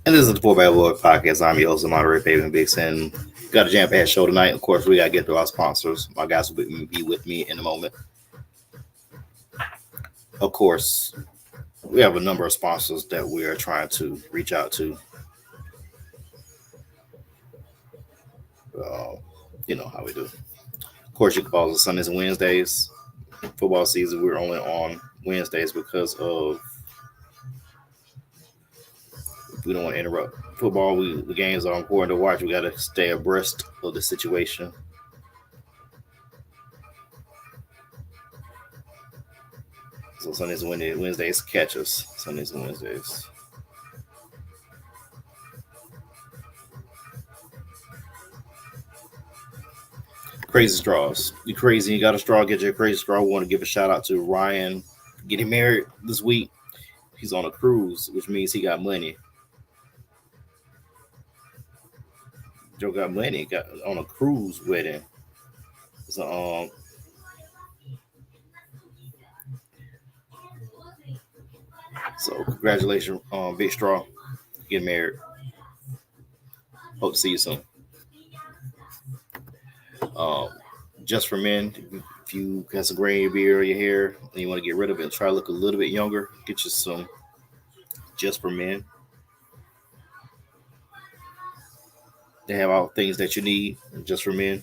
And this is the Four Bad Boy Podcast. I'm your host, Monterey Paving Vixen. Got a jam-packed show tonight. Of course, we got to get through our sponsors. My guys will be with me in a moment. Of course, we have a number of sponsors that we are trying to reach out to. Uh, you know how we do. Of course, you can follow us Sundays and Wednesdays. Football season, we're only on Wednesdays because of we don't want to interrupt football. The games are important to watch. We got to stay abreast of the situation. So Sundays and Wednesdays catch us. Sundays and Wednesdays. Crazy straws. You crazy? You got a straw? Get your crazy straw. We want to give a shout out to Ryan getting married this week. He's on a cruise, which means he got money. Joe got money. Got on a cruise wedding. So so congratulations, Big Straw, getting married. Hope to see you soon. Um, just for men, if you got some gray in your beard or your hair and you want to get rid of it, try to look a little bit younger. Get you some just for men. They have all things that you need just for men.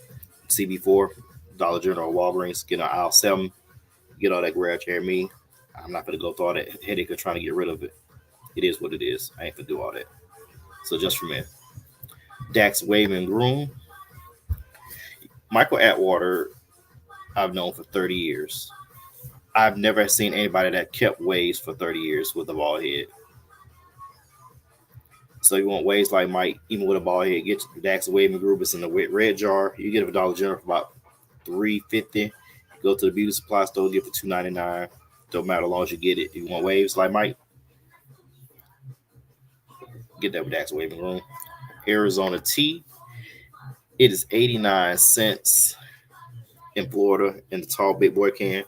CB4, Dollar General, Walgreens, get on aisle 7, get all that gray out your hair. Me, I'm not going to go through all that headache of trying to get rid of it. It is what it is. I ain't going to do all that. So just for men. Dax Wave and Groom. Michael Atwater, I've known for 30 years. I've never seen anybody that kept waves for 30 years with a bald head. So you want waves like Mike, even with a bald head, get the Dax Wave and Groove. It's in the red jar. You get a Dollar General for about $3.50. Go to the beauty supply store, get for $2.99. Don't matter as long as you get it. If you want waves like Mike, get that with Dax Wave and Groove. Arizona tea. It is 89 cents in Florida in the tall big boy can.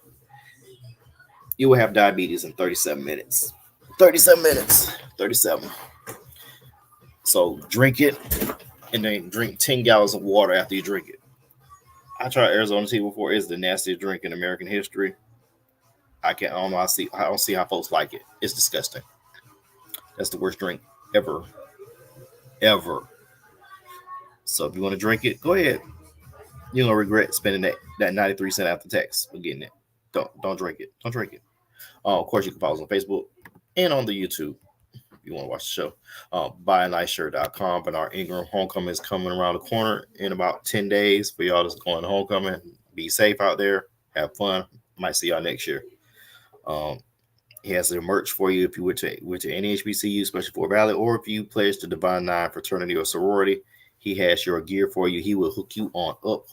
You will have diabetes in 37 minutes. 37 minutes. 37. So drink it and then drink 10 gallons of water after you drink it. I tried Arizona tea before. It's the nastiest drink in American history. I don't know. I don't see how folks like it. It's disgusting. That's the worst drink ever. Ever. So if you want to drink it, go ahead. You're gonna regret spending that 93 cents after tax for getting it. Don't drink it. Don't drink it. Of course, you can follow us on Facebook and on the YouTube if you want to watch the show. BuyANiceShirt.com. But our Ingram homecoming is coming around the corner in about 10 days for y'all that's going to homecoming. Be safe out there. Have fun. Might see y'all next year. He has their merch for you if you went to any HBCU, especially for Valley, or if you pledge to Divine Nine fraternity or sorority. He has your gear for you. He will hook you on up.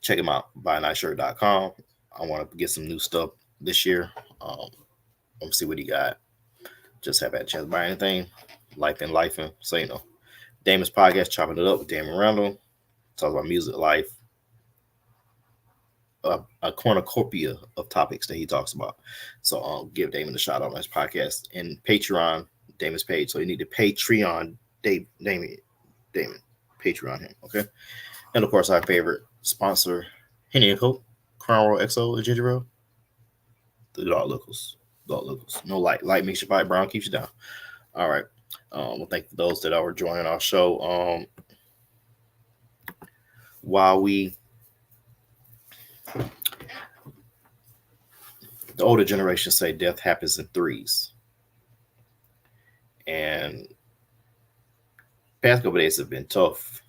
Check him out, buyANiceShirt.com. I want to get some new stuff this year. Let me see what he got. Just haven't had a chance to buy anything. Life. So, Damon's podcast, Chopping It Up with Damon Randall. Talks about music, life. A cornucopia of topics that he talks about. So give Damon a shout out on his podcast and Patreon, Damon's page. So you need to Patreon Damon. Patreon him, okay? And of course, our favorite sponsor, Henny & Coke, Crown Royal XO, and Ginger Ale. The Dark Locals. No light. Light makes you fight, brown keeps you down. All right. Well, thank those that are joining our show. While the older generation say death happens in threes. And past couple days have been tough.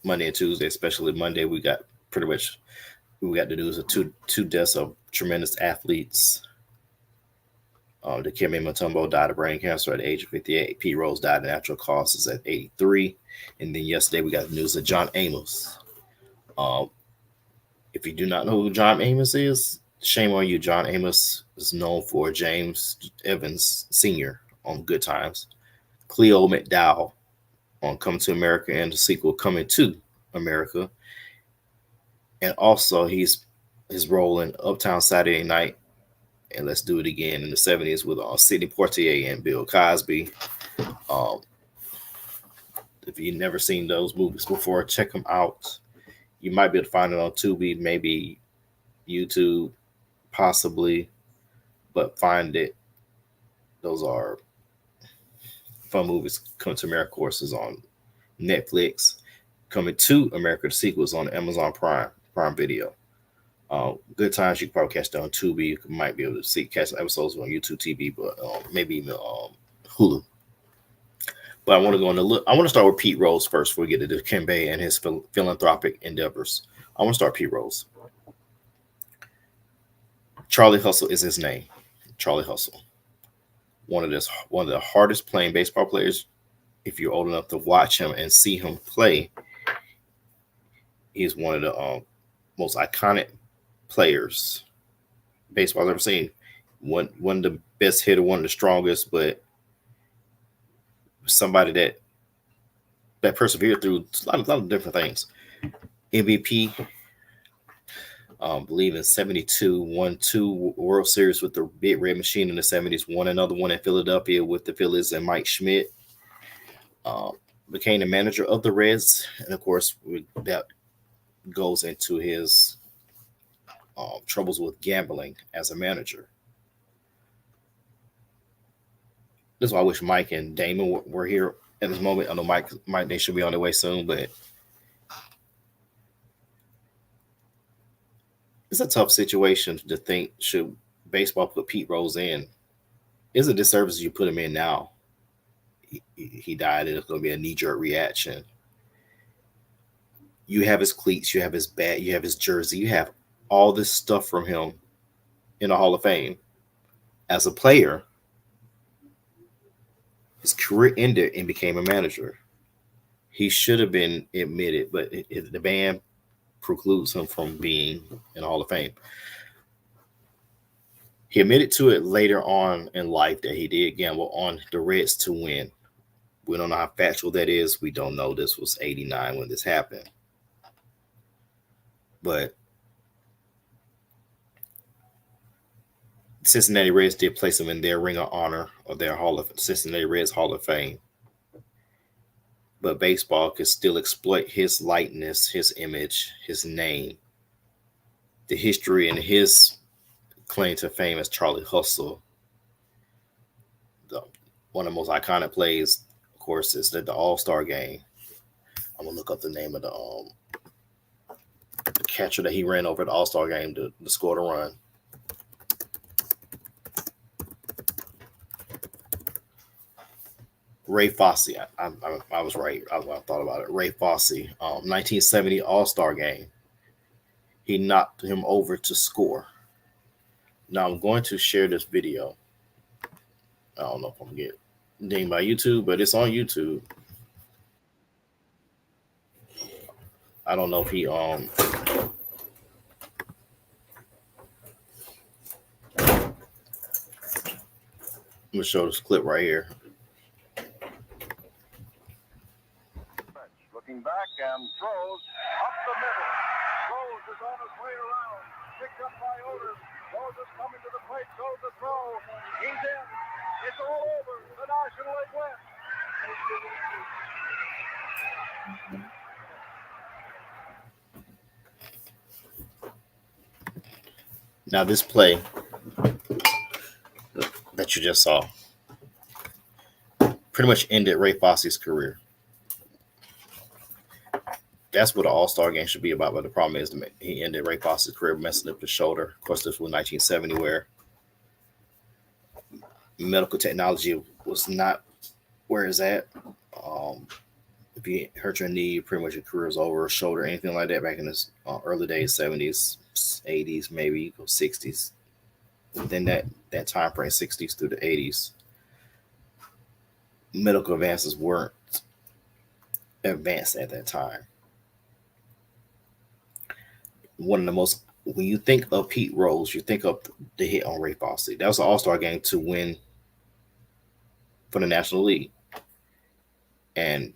Monday and Tuesday, especially Monday, we got the news of two deaths of tremendous athletes. Dikembe Mutombo died of brain cancer at the age of 58. Pete Rose died of natural causes at 83. And then yesterday we got the news of John Amos. If you do not know who John Amos is, shame on you. John Amos is known for James Evans Sr. on Good Times, Cleo McDowell on Coming to America, and the sequel Coming to America. And also his role in Uptown Saturday Night And let's do it again in the 70s with Sidney Poitier and Bill Cosby. Um, if you've never seen those movies before, check them out. You might be able to find it on Tubi, maybe YouTube, possibly, but find it. Those are fun movies. Coming to America, of course, is on Netflix. Coming to America, the sequel is on Amazon Prime Video. Good times. You can probably catch that on Tubi. You might be able to catch episodes on YouTube TV, but maybe even Hulu. But I want to go into look. I want to start with Pete Rose first before we get to Dikembe and his philanthropic endeavors. I want to start Pete Rose. Charlie Hustle is his name. Charlie Hustle. One of the hardest playing baseball players. If you're old enough to watch him and see him play, he's one of the most iconic players baseball's ever seen. One of the best hitter, one of the strongest, but somebody that persevered through a lot of different things. MVP, believe in 72, won 2 World Series with the Big Red Machine in the 70s, won another one in Philadelphia with the Phillies and Mike Schmidt. Became the manager of the Reds, and of course that goes into his troubles with gambling as a manager. That's why I wish Mike and Damon were here at this moment. I know Mike, they should be on their way soon, but it's a tough situation to think should baseball put Pete Rose in. It's a disservice you put him in now. He died, and it's going to be a knee-jerk reaction. You have his cleats, you have his bat, you have his jersey, you have all this stuff from him in the Hall of Fame. As a player, his career ended and became a manager. He should have been admitted, but the ban precludes him from being in the Hall of Fame. He admitted to it later on in life that he did gamble on the Reds to win. We don't know how factual that is. We don't know. This was 89 when this happened. But Cincinnati Reds did place him in their Ring of Honor or their Cincinnati Reds Hall of Fame. But baseball could still exploit his likeness, his image, his name, the history, and his claim to fame as Charlie Hustle. One of the most iconic plays, of course, is the All-Star game. I'm gonna look up the name of the catcher that he ran over at the All-Star game to score the run. Ray Fosse. I was right. I thought about it. Ray Fosse, 1970 All-Star game. He knocked him over to score. Now I'm going to share this video. I don't know if I'm going to get dinged by YouTube, but it's on YouTube. I don't know if he I'm gonna show this clip right here. Looking back and throws up the middle. Rose is on his way around. Picked up by Otis. Rose is coming to the plate. Throws the throw. He's in. It's all over. The National League wins. Now this play that you just saw pretty much ended Ray Fosse's career. That's what an All-Star game should be about, but the problem is he ended Ray Fosse's career messing up his shoulder. Of course, this was 1970 where medical technology was not where it's at. If you hurt your knee, pretty much your career is over, shoulder, anything like that back in the early days, 70s, 80s, maybe 60s. Within that time frame, 60s through the 80s, medical advances weren't advanced at that time. One of the most, when you think of Pete Rose, you think of the hit on Ray Fosse. That was an All-Star game to win for the National League. And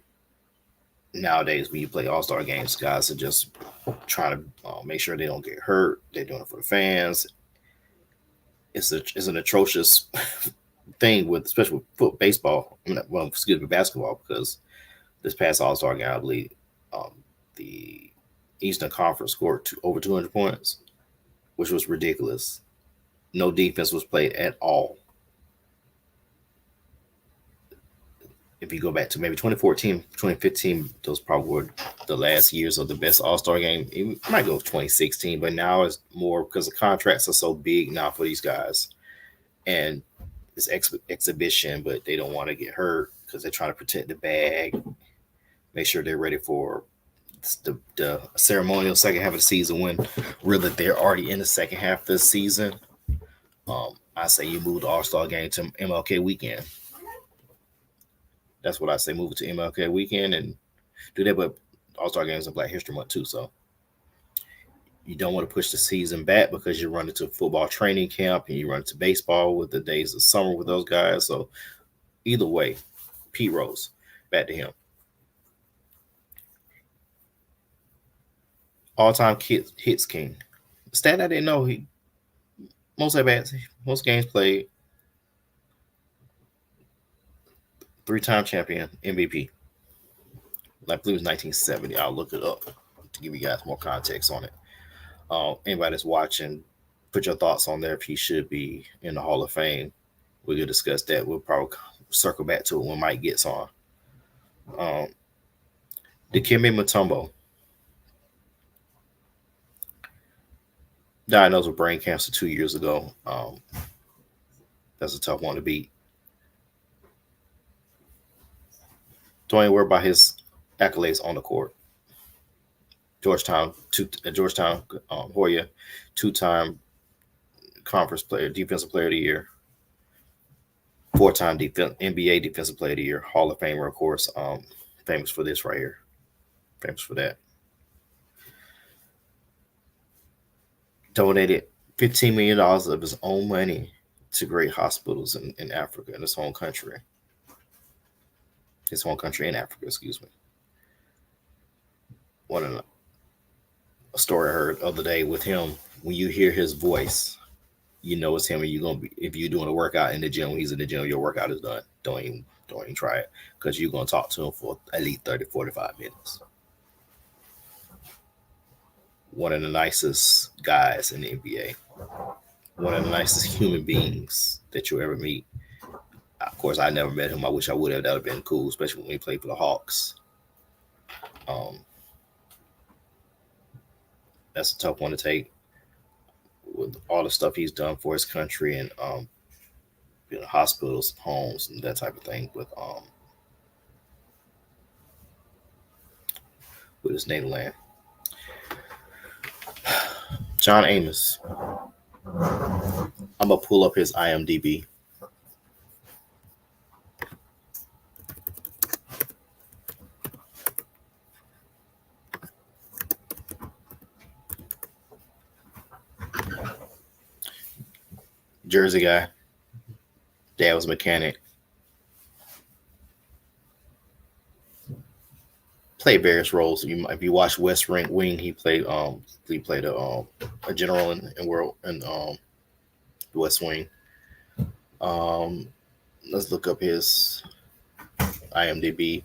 nowadays, when you play All-Star games, guys are just trying to make sure they don't get hurt. They're doing it for the fans. it's an atrocious thing with especially with baseball. I mean, well, excuse me, basketball because this past All Star game, I believe, um, the Eastern Conference scored over 200 points, which was ridiculous. No defense was played at all. If you go back to maybe 2014, 2015, those probably were the last years of the best All Star game. It might go 2016, but now it's more because the contracts are so big now for these guys. And it's exhibition, but they don't want to get hurt because they're trying to protect the bag, make sure they're ready for the ceremonial second half of the season when really they're already in the second half of the season. I say you move the All Star game to MLK weekend. That's what I say. Move it to MLK weekend and do that. But All Star games in Black History Month too, so you don't want to push the season back because you run into football training camp and you run into baseball with the days of summer with those guys. So either way, Pete Rose, back to him. All-time hits king. Stat I didn't know, he most at bats, most games played, three-time champion, MVP. I believe it was 1970. I'll look it up to give you guys more context on it. Anybody that's watching, put your thoughts on there if he should be in the Hall of Fame. We could discuss that. We'll probably circle back to it when Mike gets on. Um, Dikembe Mutombo, diagnosed with brain cancer 2 years ago. That's a tough one to beat. Don't even worry about his accolades on the court. Georgetown Hoya, two-time conference player, defensive player of the year, four-time NBA defensive player of the year, Hall of Famer, of course. Famous for this right here. Famous for that. Donated $15 million of his own money to great hospitals in Africa, in his home country. His home country in Africa, excuse me. One of a story I heard the other day with him. When you hear his voice, you know it's him, and you're gonna be if you're doing a workout in the gym. When he's in the gym, your workout is done. Don't even try it because you're gonna talk to him for at least 30, 45 minutes. One of the nicest guys in the NBA. One of the nicest human beings that you'll ever meet. Of course, I never met him. I wish I would have. That would have been cool, especially when he played for the Hawks. Um, that's a tough one to take with all the stuff he's done for his country and hospitals, homes, and that type of thing. With his native land, John Amos. I'm gonna pull up his IMDb. Jersey guy. Dad was a mechanic. Played various roles. If you watch West Wing, he played a general in World in the West Wing. Let's look up his IMDb.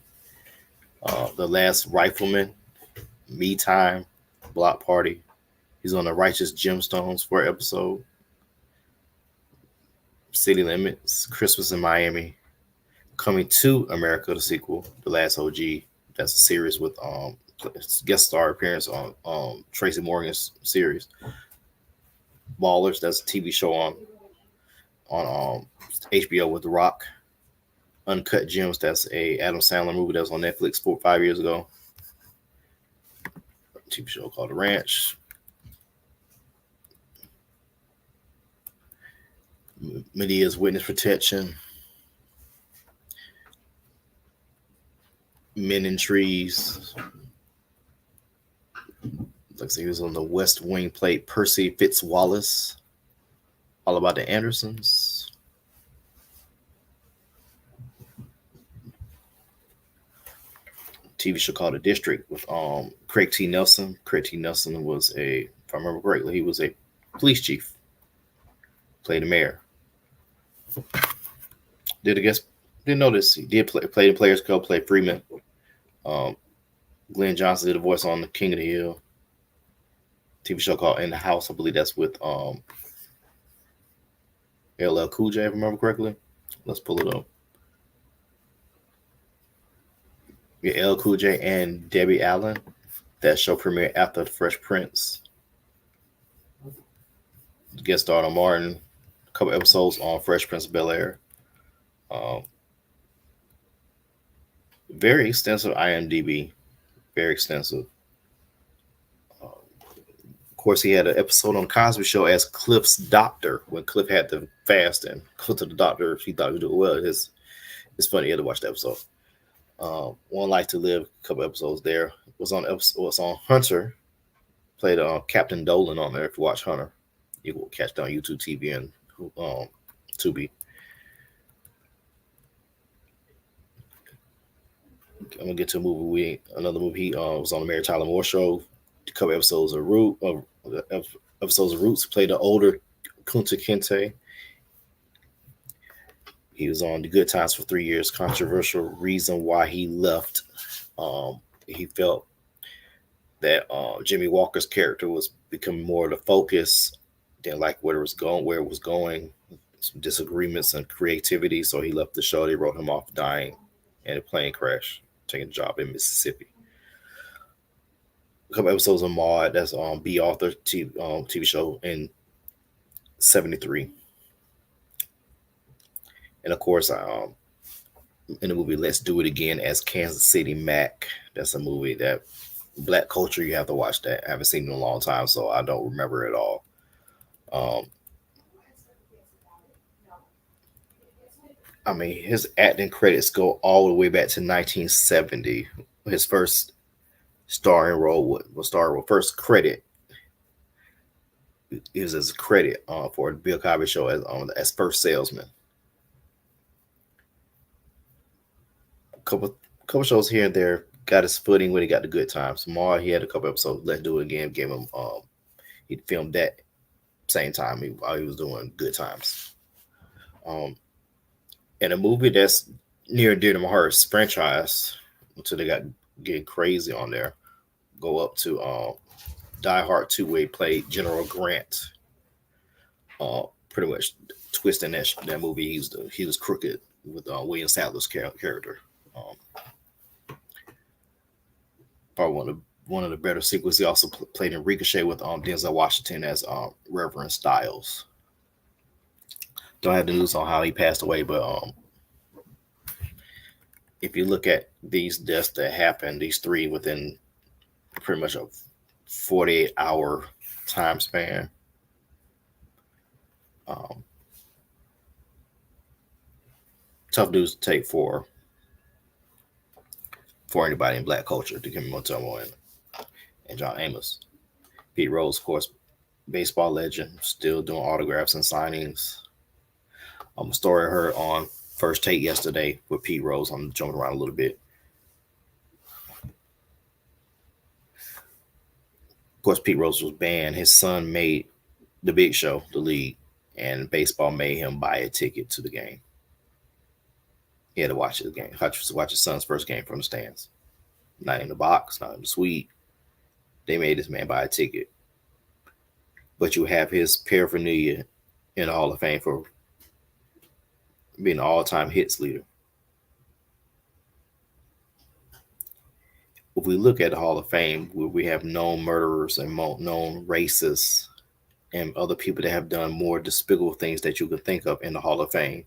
The Last Rifleman, Me Time, Block Party. He's on the Righteous Gemstones for episode. City Limits, Christmas in Miami, Coming to America, the sequel, The Last OG. That's a series with guest star appearance on Tracy Morgan's series. Ballers, that's a TV show on HBO with The Rock. Uncut Gems, that's a Adam Sandler movie that was on Netflix 5 years ago. A TV show called The Ranch. Medea's Witness Protection. Men in Trees. Looks like he was on the West Wing, played Percy Fitzwallace. All About the Andersons. TV show called The District with Craig T. Nelson. Craig T. Nelson was if I remember correctly, he was a police chief. Played the mayor. Did I guess? Didn't notice he did play the Players Club. Played Freeman. Um, Glenn Johnson did a voice on the King of the Hill TV show called In the House. I believe that's with LL Cool J, if I remember correctly. Let's pull it up. Yeah, LL Cool J and Debbie Allen. That show premiered after The Fresh Prince. Guest starred on Martin. A couple episodes on Fresh Prince of Bel Air. Um, very extensive IMDb. Very extensive. Of course, he had an episode on Cosby Show as Cliff's doctor when Cliff had to fast and go to the doctor. He thought he would do well. It's funny. You had to watch the episode. One Life to Live. A couple episodes there. Was on Hunter. Played Captain Dolan on there. If you watch Hunter, you will catch that on YouTube TV and Tubi. I'm gonna get to a movie. Another movie. He was on the Mary Tyler Moore Show. A couple episodes of Roots. Played the older Kunta Kinte. He was on The Good Times for 3 years. Controversial reason why he left. He felt that Jimmy Walker's character was becoming more of the focus. Didn't like where it was going. Some disagreements and creativity, so he left the show. They wrote him off dying in a plane crash, taking a job in Mississippi. A couple episodes of Maud, that's on B. Author TV show in '73, and of course, in the movie Let's Do It Again as Kansas City Mac. That's a movie that black culture, you have to watch that. I haven't seen it in a long time, so I don't remember it all. Um, I mean, his acting credits go all the way back to 1970. His first starring role first credit is as a credit for the Bill Cosby Show as first salesman. Couple shows here and there got his footing when he got the Good Times. Mar, he had a couple episodes. Let's Do It Again. Gave him he filmed that same time while he was doing Good Times. And a movie that's near and dear to my heart, franchise, until they got getting crazy on there. Go up to Die Hard 2, where he played General Grant. Pretty much twisting that movie. He was crooked with William Sadler's character. Probably one of the better sequels. He also played in Ricochet with Denzel Washington as Reverend Styles. Don't have the news on how he passed away, but if you look at these deaths that happened, these three within pretty much a 48-hour time span, tough news to take for anybody in black culture. To Kimmy Motomo and John Amos. Pete Rose, of course, baseball legend, still doing autographs and signings. A story I heard on First Take yesterday with Pete Rose. I'm jumping around a little bit. Of course, Pete Rose was banned. His son made the Big Show, the league, and baseball made him buy a ticket to the game. He had to watch the game. Watch his son's first game from the stands. Not in the box, not in the suite. They made this man buy a ticket. But you have his paraphernalia in the Hall of Fame for being an all-time hits leader. If we look at the Hall of Fame, where we have known murderers and known racists and other people that have done more despicable things that you could think of in the Hall of Fame,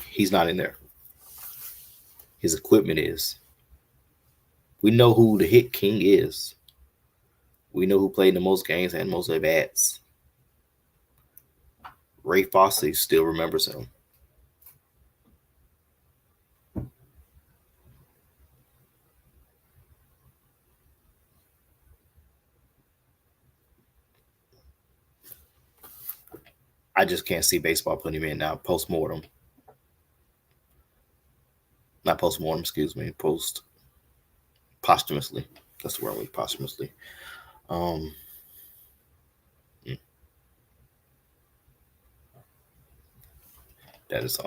he's not in there. His equipment is. We know who the hit king is. We know who played the most games and most at bats. Ray Fosse still remembers him. I just can't see baseball putting him in now. Post-mortem. Not post-mortem, excuse me. Posthumously. That's the word, posthumously. Um, mm, that is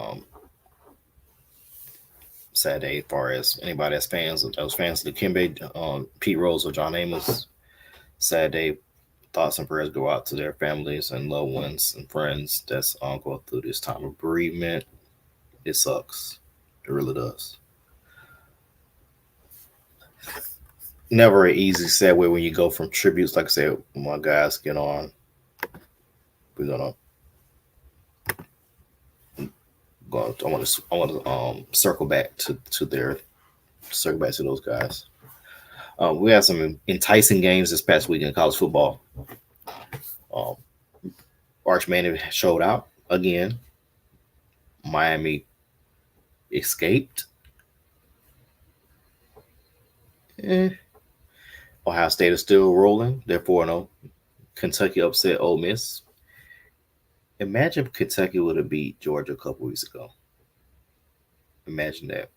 sad day as far as anybody that's fans of those fans of the Kimbe, Pete Rose or John Amos. Sad day. Thoughts and prayers go out to their families and loved ones and friends that's going through this time of bereavement. It sucks. It really does. Never an easy segue when you go from tributes. Like I said, my guys get on. We're gonna go. I want to circle back to those guys. We had some enticing games this past week in college football. Um, Arch Manning showed out again. Miami escaped. Eh. Ohio State is still rolling. They're 4-0. Kentucky upset Ole Miss. Imagine if Kentucky would have beat Georgia a couple weeks ago. Imagine that.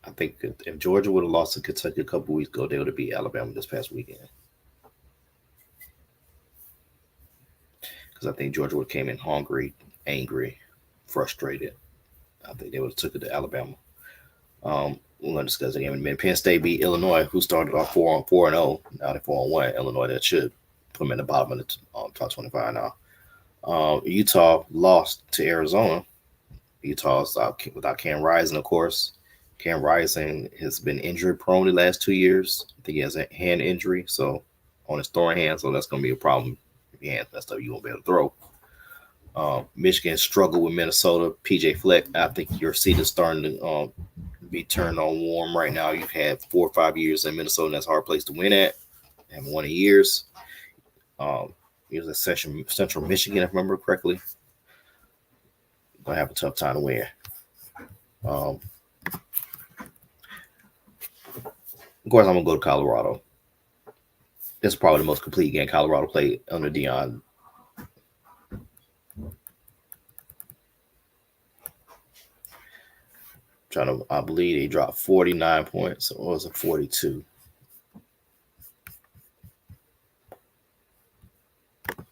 I think if Georgia would have lost to Kentucky a couple weeks ago, they would have beat Alabama this past weekend. Because I think Georgia would have came in hungry, angry, frustrated. I think they would have took it to Alabama. We're going to discuss the game in a minute. Penn State beat Illinois, who started off 4-0. Now they're 4-1. Illinois, that should put them in the bottom of the top 25 now. Utah lost to Arizona. Utah's without Cam Rising, of course. Cam Rising has been injury prone the last 2 years. I think he has a hand injury, so on his throwing hand, so that's going to be a problem. If your hand's messed up, you won't be able to throw. Michigan struggled with Minnesota. PJ Fleck, I think your seat is starting to be turned on warm right now. You've had 4 or 5 years in Minnesota, and that's a hard place to win at. Haven't won in years. He was at Central Michigan, if I remember correctly. Gonna have a tough time to win. Of course, I'm gonna go to Colorado. It's probably the most complete game Colorado played under Dion. I believe they dropped 49 points, or was it 42?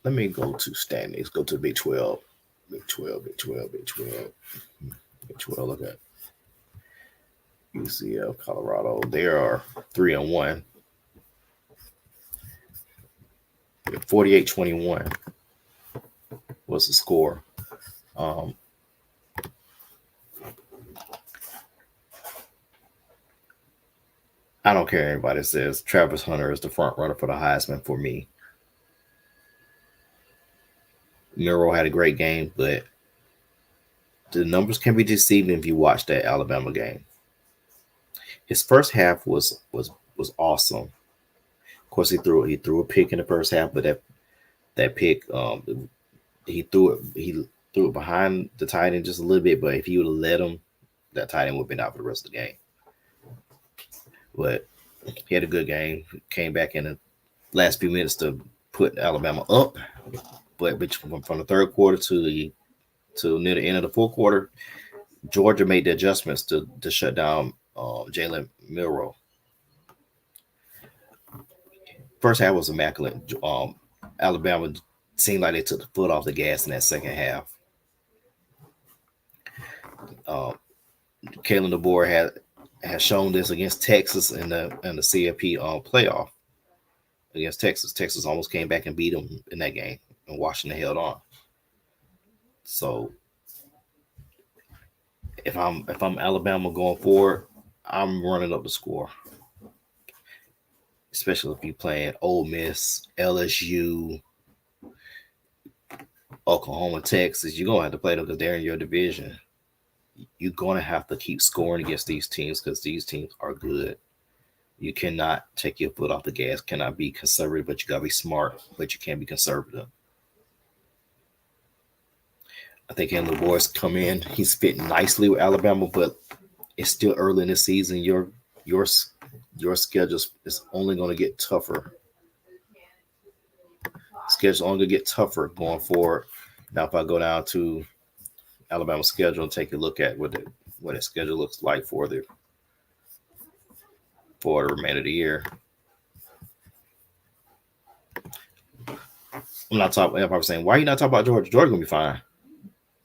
Let me go to standings. Go to the Big 12. Big 12, Big 12, Big 12. Big 12, look at UCF, Colorado. They are 3-1. 48-21 was the score. Um, I don't care anybody says Travis Hunter is the front runner for the Heisman for me. Miro had a great game, but the numbers can be deceiving if you watch that Alabama game. His first half was awesome. Of course, he threw a pick in the first half, but that pick he threw it behind the tight end just a little bit. But if he would have let him, that tight end would have been out for the rest of the game. But he had a good game. Came back in the last few minutes to put Alabama up. But from the third quarter to near the end of the fourth quarter, Georgia made the adjustments to shut down Jalen Milroe. First half was immaculate. Alabama seemed like they took the foot off the gas in that second half. Uh, Kalen DeBoer has shown this against Texas in the CFP playoff against Texas. Texas almost came back and beat them in that game, and Washington held on. So if I'm Alabama going forward, I'm running up the score, especially if you're playing Ole Miss, LSU, Oklahoma, Texas. You're gonna have to play them because they're in your division. You're gonna have to keep scoring against these teams because these teams are good. You cannot take your foot off the gas. Cannot be conservative, but you gotta be smart. But you can't be conservative. I think Henry Boyce come in. He's fitting nicely with Alabama, but it's still early in the season. Your your schedule is only going to get tougher. Schedule only going to get tougher going forward. Now, if I go down to Alabama's schedule and take a look at what the schedule looks like for the remainder of the year, I'm not talking. I'm probably saying, why are you not talking about Georgia? Georgia gonna be fine.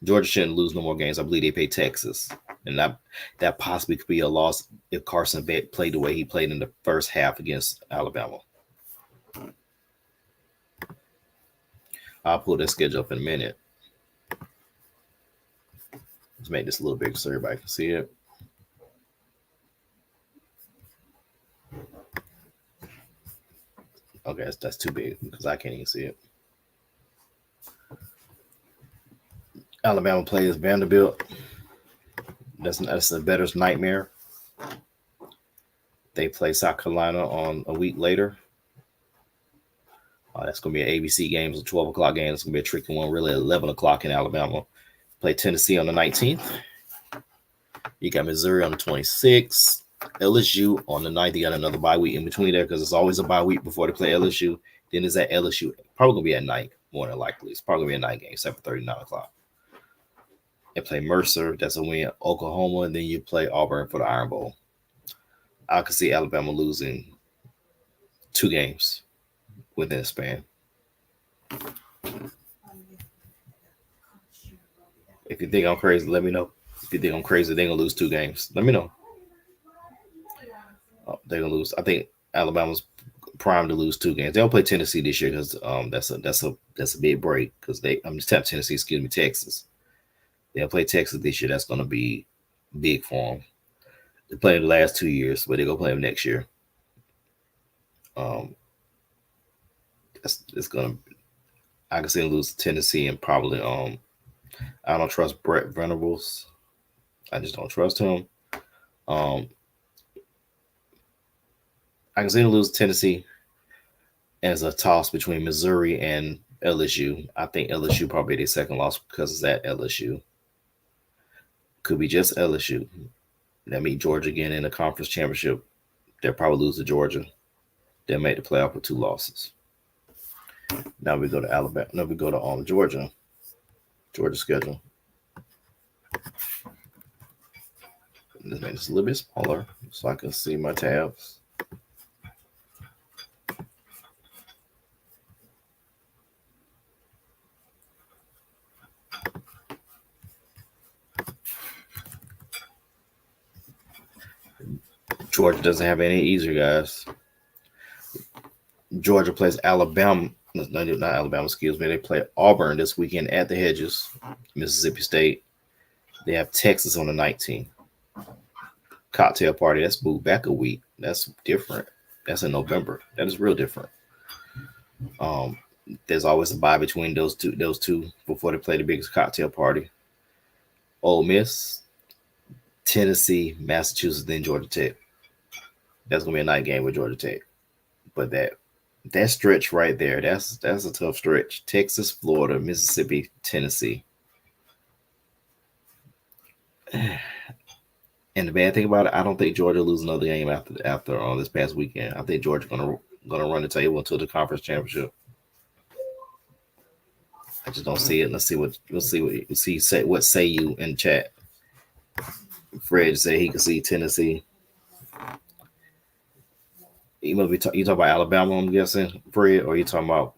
Georgia shouldn't lose no more games. I believe they pay Texas, and that possibly could be a loss if Carson Beck played the way he played in the first half against Alabama. I'll pull that schedule up in a minute. Let's make this a little bigger so everybody can see it. Okay, that's too big because I can't even see it. Alabama plays Vanderbilt. That's a bettor's nightmare. They play South Carolina on a week later. That's going to be an ABC game. It's a 12 o'clock game. It's going to be a tricky one, really, at 11 o'clock in Alabama. Play Tennessee on the 19th. You got Missouri on the 26th. LSU on the 9th. You got another bye week in between there because it's always a bye week before they play LSU. Then it's at LSU. Probably going to be at night, more than likely. It's probably going to be a night game, 7:30, 9 o'clock. And play Mercer. That's a win. Oklahoma. And then you play Auburn for the Iron Bowl. I could see Alabama losing 2 games within a span. If you think I'm crazy, let me know. If you think I'm crazy, they're gonna lose 2 games. Let me know. They're gonna lose. I think Alabama's primed to lose 2 games. They'll play Tennessee this year because that's a big break because I'm just tapping Tennessee. Excuse me, Texas. They'll play Texas this year. That's gonna be big for them. They played the last 2 years, but they're gonna play them next year. Um, it's gonna. I can see them lose to Tennessee and probably I don't trust Brett Venables. I just don't trust him. Um, I can see them lose to Tennessee as a toss between Missouri and LSU. I think LSU probably their second loss because it's at LSU. Could be just LSU. They meet Georgia again in the conference championship. They'll probably lose to Georgia. They'll make the playoff with 2 losses. Now we go to Alabama. Now we go to Georgia. Georgia schedule. Let's make this a little bit smaller so I can see my tabs. Georgia doesn't have any easier, guys. Georgia plays Alabama. No, not Alabama, excuse me. They play Auburn this weekend at the Hedges, Mississippi State. They have Texas on the 19th. Cocktail party, that's moved back a week. That's different. That's in November. That is real different. Um, there's always a bye between those two before they play the biggest cocktail party. Ole Miss, Tennessee, Massachusetts, then Georgia Tech. That's gonna be a night game with Georgia Tech. But that stretch right there, that's a tough stretch. Texas, Florida, Mississippi, Tennessee. And the bad thing about it, I don't think Georgia will lose another game after this past weekend. I think Georgia gonna run the table until the conference championship. I just don't see it. What say you in chat. Fred said he could see Tennessee. You must be you talking about Alabama, I'm guessing, Fred, or you talking about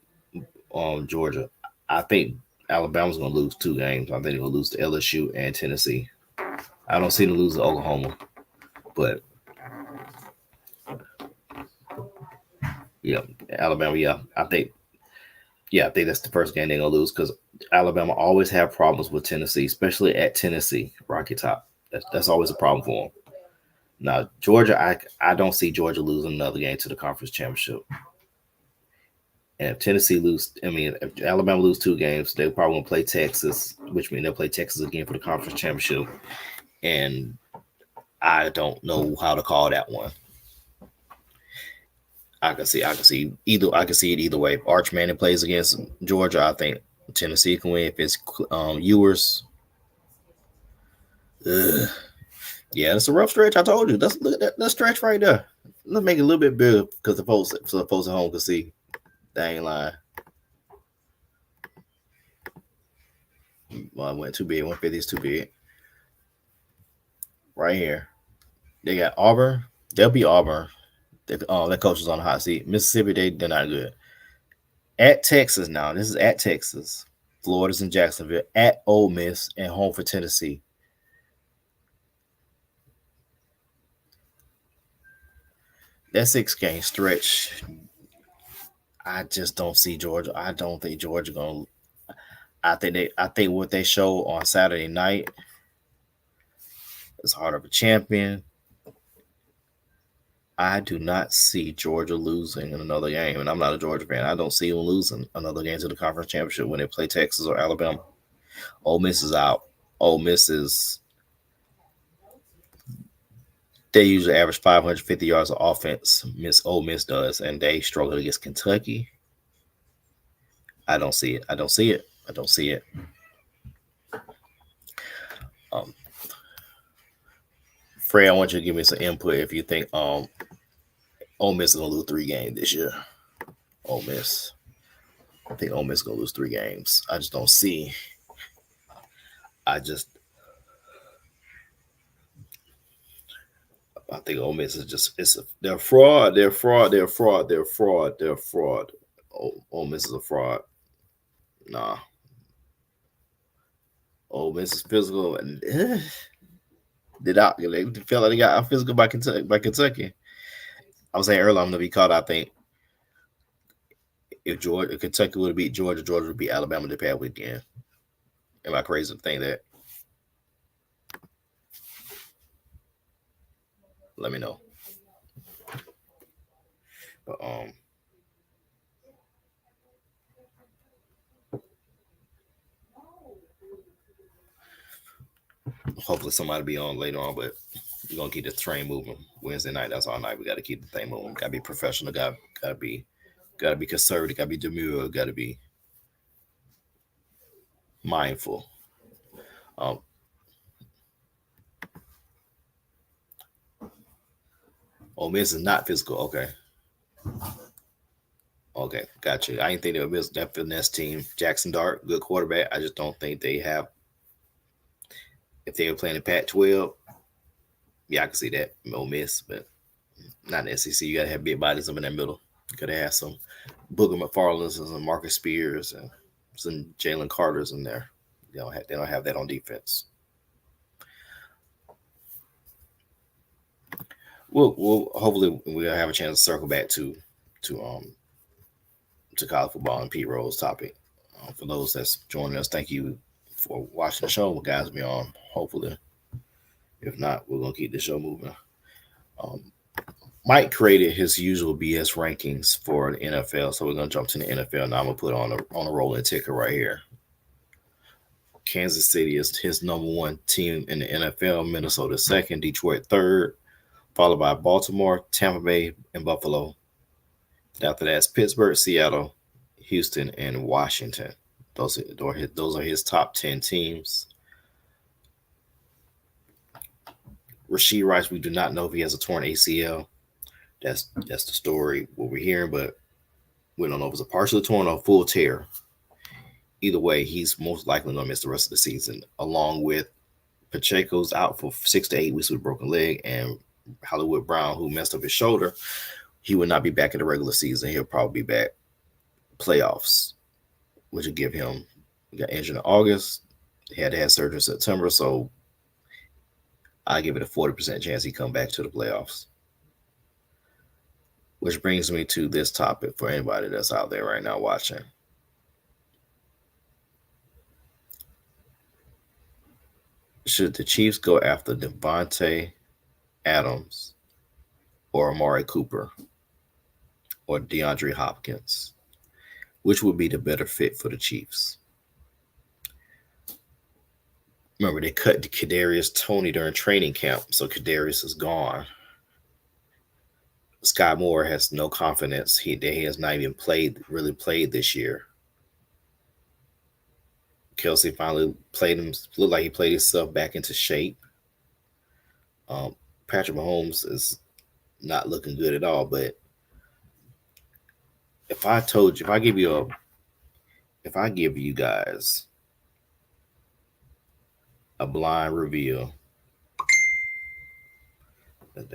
Georgia? I think Alabama's gonna lose 2 games. I think they're gonna lose to LSU and Tennessee. I don't see them lose to Oklahoma, but yeah, Alabama. I think that's the first game they're gonna lose because Alabama always have problems with Tennessee, especially at Tennessee, Rocky Top. That's always a problem for them. Now Georgia, I don't see Georgia losing another game to the conference championship. And if Tennessee if Alabama lose 2 games, they're probably gonna play Texas, which means they'll play Texas again for the conference championship. And I don't know how to call that one. I can see it either way. If Arch Manning plays against Georgia, I think Tennessee can win. If it's Ewers, yeah, it's a rough stretch. I told you. Look at that stretch right there. Let's make it a little bit bigger because the folks at home can see. They ain't lying. Well, I went too big. 150 is too big. Right here, they got Auburn. They'll be Auburn. That coach is on the hot seat. Mississippi, they're not good. At Texas now. This is at Texas. Florida's in Jacksonville. At Ole Miss and home for Tennessee. That 6 game stretch, I just don't see Georgia. I don't think Georgia gonna. I think what they show on Saturday night is heart of a champion. I do not see Georgia losing in another game, and I'm not a Georgia fan. I don't see them losing another game to the conference championship when they play Texas or Alabama. Ole Miss is out. Ole Miss is they usually average 550 yards of offense. Miss Ole Miss does, and they struggle against Kentucky. I don't see it. I don't see it. I don't see it. Um, Frey, I want you to give me some input if you think Ole Miss is gonna lose 3 games this year. Ole Miss. I think Ole Miss is gonna lose 3 games. I just don't see. I just I think Ole Miss is just they're fraud. They're fraud. They're fraud. They're fraud. They're fraud. Ole Miss is a fraud. Nah. Ole Miss is physical and they feel like they got physical by Kentucky. I was saying earlier I'm gonna be caught. I think if Kentucky would have beat Georgia, Georgia would beat Alabama the past weekend. Am I crazy to think that? Let me know. But hopefully somebody be on later on. But we're gonna keep the train moving. Wednesday night, that's all night. We gotta keep the thing moving. Gotta be professional. Gotta be conservative. Gotta be demure. Gotta be mindful. Um, Ole Miss is not physical. Okay. Okay, got you. I didn't think they would miss that finesse team. Jackson Dart, good quarterback. I just don't think they have. If they were playing the Pac-12, yeah, I can see that. Ole Miss, but not in the SEC. You gotta have big bodies up in that middle. You gotta have some Booger McFarland's and some Marcus Spears and some Jalen Carter's in there. They don't have that on defense. We'll hopefully we'll have a chance to circle back to to college football and Pete Rose topic. For those that's joining us, thank you for watching the show. Guys will be on. Hopefully, if not, we're gonna keep the show moving. Um, Mike created his usual BS rankings for the NFL, so we're gonna jump to the NFL. Now I'm gonna put on a rolling ticker right here. Kansas City is his number 1 team in the NFL. Minnesota second, Detroit third, followed by Baltimore, Tampa Bay, and Buffalo. After that's Pittsburgh, Seattle, Houston, and Washington. Those are his top 10 teams. Rasheed Rice, we do not know if he has a torn ACL. That's the story what we're hearing, but we don't know if it's a partial torn or full tear. Either way, he's most likely going to miss the rest of the season, along with Pacheco's out for 6 to 8 weeks with a broken leg, and Hollywood Brown, who messed up his shoulder, he will not be back in the regular season. He'll probably be back playoffs, which would give him. He got injured in August. He had to have surgery in September, so I give it a 40% chance he come back to the playoffs. Which brings me to this topic for anybody that's out there right now watching. Should the Chiefs go after Devontae Adams or Amari Cooper or DeAndre Hopkins? Which would be the better fit for the Chiefs? Remember, they cut Kadarius Toney during training camp, so Kadarius is gone. Scott Moore has no confidence. He has not even really played this year. Kelsey finally played him. Looked like he played himself back into shape. Patrick Mahomes is not looking good at all. But if I give you guys a blind reveal, if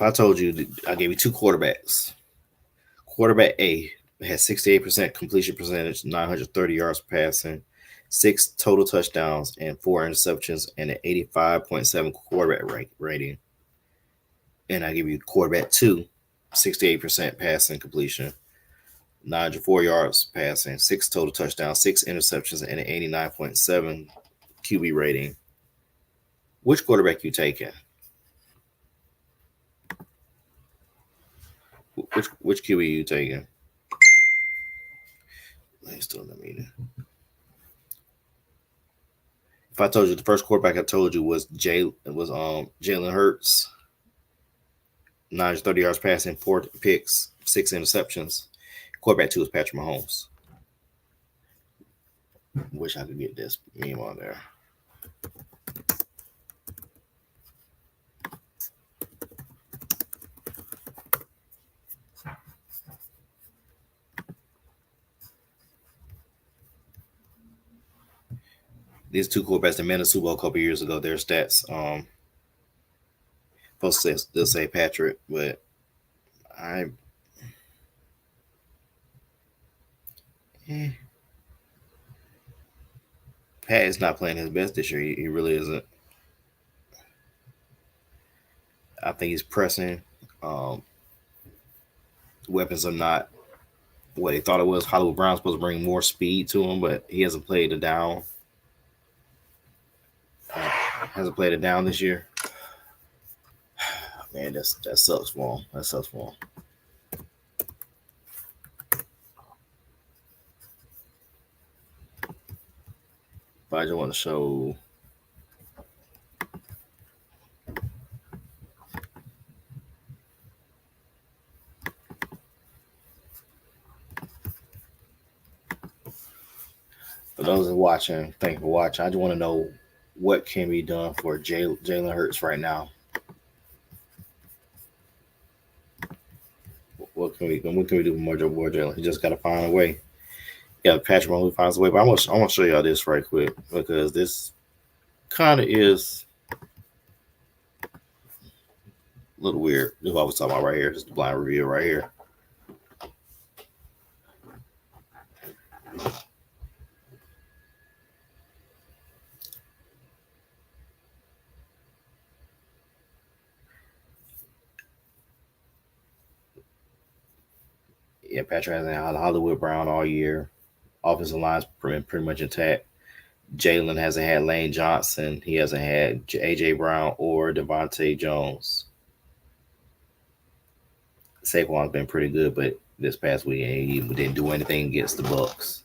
I told you I gave you 2 quarterbacks Quarterback A has 68% completion percentage, 930 yards passing, six total touchdowns, and four interceptions, and an 85.7 quarterback rating. And I give you quarterback two, 68% passing completion, 904 yards passing, six total touchdowns, six interceptions, and an 89.7 QB rating. Which quarterback you taking? Which QB you taking? He's still in the meeting. If I told you the first quarterback I told you was Jalen Hurts, 930 yards passing, four picks, six interceptions. Quarterback two is Patrick Mahomes. Wish I could get this meme on there. These two quarterbacks that made the Super Bowl a couple years ago, their stats, folks say they'll say Patrick, but I eh, Pat is not playing his best this year. He really isn't. I think he's pressing. Um, Weapons are not what he thought it was. Hollywood Brown's supposed to bring more speed to him, but he hasn't played it down. Hasn't played it down this year. Man, that sucks for him. That sucks for him. But I just want to show. For those watching, thank you for watching. I just want to know what can be done for Jalen Hurts right now. What can we do for more Jalen? He just got to find a way. Yeah, Patrick Mahomes finds a way. But I want to show y'all this right quick because this kind of is a little weird. This is what I was talking about right here. Just the blind review right here. Yeah, Patrick hasn't had Hollywood Brown all year. Offensive line's pretty much intact. Jalen hasn't had Lane Johnson. He hasn't had AJ Brown or Devontae Jones. Saquon's been pretty good, but this past week he didn't do anything against the Bucks.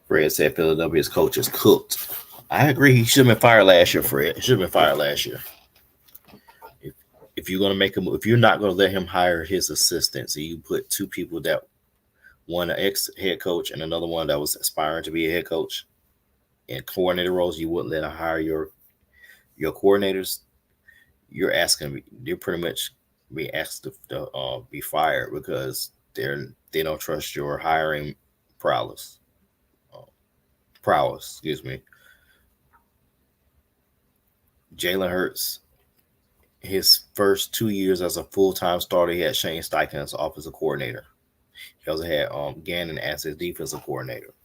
Fred said Philadelphia's coach is cooked. I agree. He should have been fired last year, Fred. He should have been fired last year. If you're gonna make him, if you're not gonna let him hire his assistants, and you put two people that one an ex head coach and another one that was aspiring to be a head coach in coordinator roles, you wouldn't let him hire your coordinators. You're pretty much be asked to be fired because they don't trust your hiring prowess. Prowess, excuse me. Jalen Hurts, his first 2 years as a full time starter, he had Shane Steichen as offensive coordinator. He also had Gannon as his defensive coordinator.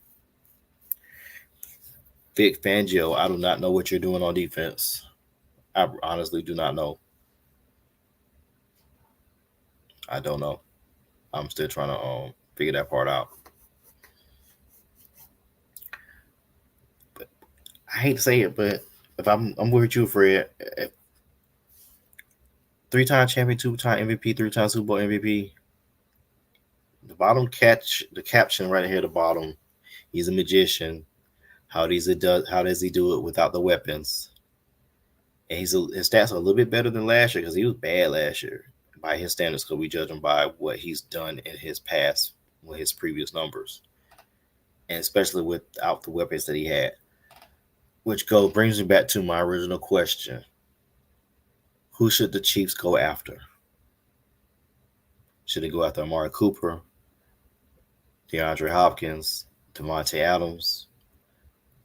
Vic Fangio, I do not know what you're doing on defense. I honestly do not know. I don't know. I'm still trying to figure that part out. But I hate to say it, but if I'm with you, Fred. Three-time champion, two-time MVP, three-time Super Bowl MVP. The caption right here at the bottom. He's a magician. How does he do it without the weapons? And his stats are a little bit better than last year because he was bad last year by his standards. Because we judge him by what he's done in his past with his previous numbers, and especially without the weapons that he had. Which brings me back to my original question: who should the Chiefs go after? Should they go after Amari Cooper, DeAndre Hopkins, Devontae Adams,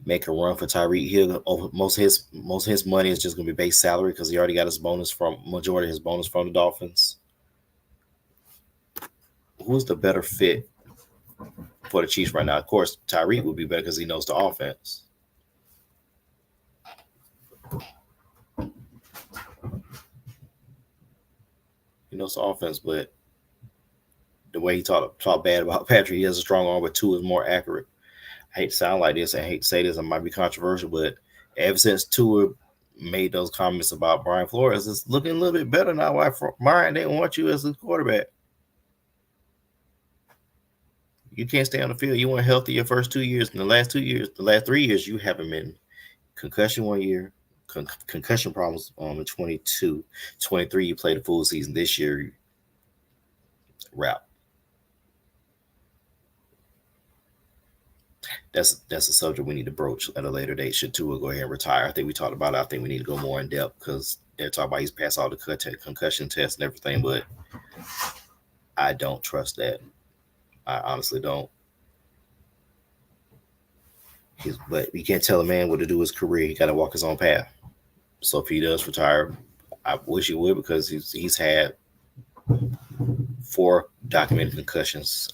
make a run for Tyreek Hill. Most of his money is just going to be base salary because he already got his bonus from majority of his bonus from the Dolphins. Who's the better fit for the Chiefs right now? Of course, Tyreek would be better because he knows the offense. He knows the offense, but the way he talked bad about Patrick, he has a strong arm, but Tua is more accurate. I hate to sound like this. I hate to say this. It might be controversial, but ever since Tua made those comments about Brian Flores, it's looking a little bit better now. Why Brian didn't want you as a quarterback? You can't stay on the field. You weren't healthy your first 2 years. In the last 2 years, the last 3 years, you haven't been concussion 1 year, concussion problems in 22, 23. You played a full season. This year, wrap. That's a subject we need to broach at a later date. Should Tua go ahead and retire? I think we talked about it. I think we need to go more in depth because they're talking about he's passed all the concussion tests and everything, but I don't trust that. I honestly don't. But you can't tell a man what to do with his career. He got to walk his own path. So if he does retire, I wish he would because he's had 4 documented concussions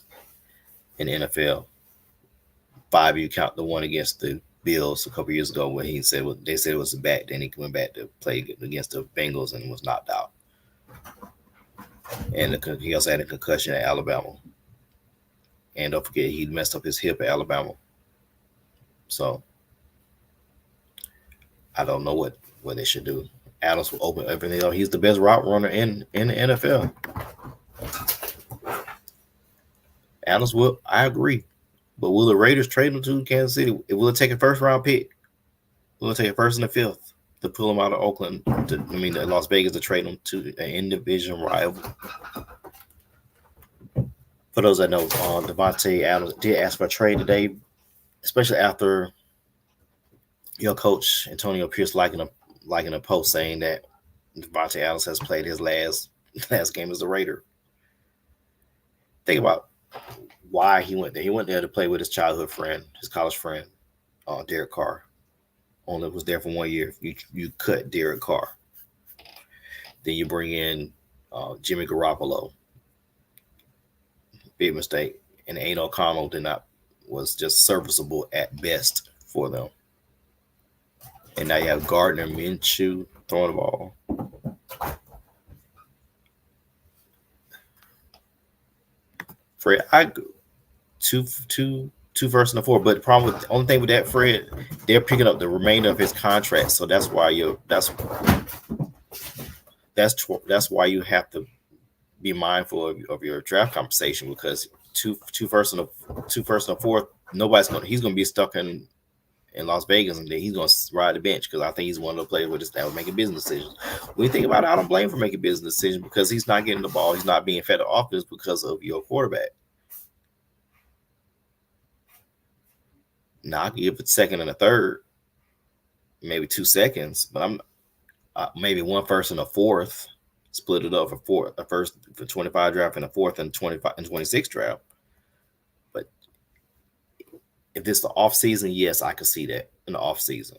in the NFL. 5, you count the one against the Bills a couple years ago when he said they said it was a back. Then he went back to play against the Bengals and was knocked out. And he also had a concussion at Alabama. And don't forget, he messed up his hip at Alabama. So I don't know what they should do. Adams will open everything up. He's the best route runner in the NFL. Adams will. I agree. But will the Raiders trade him to Kansas City? Will it take a first round pick? Will it take a first and a fifth to pull him out of Oakland? Las Vegas to trade him to an in division rival. For those that know, Devontae Adams did ask for a trade today, especially after your coach Antonio Pierce liking a post saying that Devontae Adams has played his last game as a Raider. Think about why he went there. He went there to play with his childhood friend, his college friend, Derek Carr. Only was there for 1 year. You cut Derek Carr. Then you bring in Jimmy Garoppolo. Big mistake. And Aiden O'Connell was just serviceable at best for them. And now you have Gardner Minshew throwing the ball. Fred, I go two first and a 4. But the problem with the only thing with that, Fred, they're picking up the remainder of his contract. So that's why that's why you have to be mindful of your draft compensation because two first and a 4th, he's gonna be stuck in Las Vegas and then he's gonna ride the bench because I think he's one of the players that will make a business decision. When you think about it, I don't blame him for making business decisions because he's not getting the ball, he's not being fed the offense because of your quarterback. Now I can give it second and a third, maybe 2 seconds, but I'm maybe 1 first and a 4th. Split it up for a first for 25 draft and a 4th and 25 and 26 draft. But if it's the off season, yes, I could see that in the off season.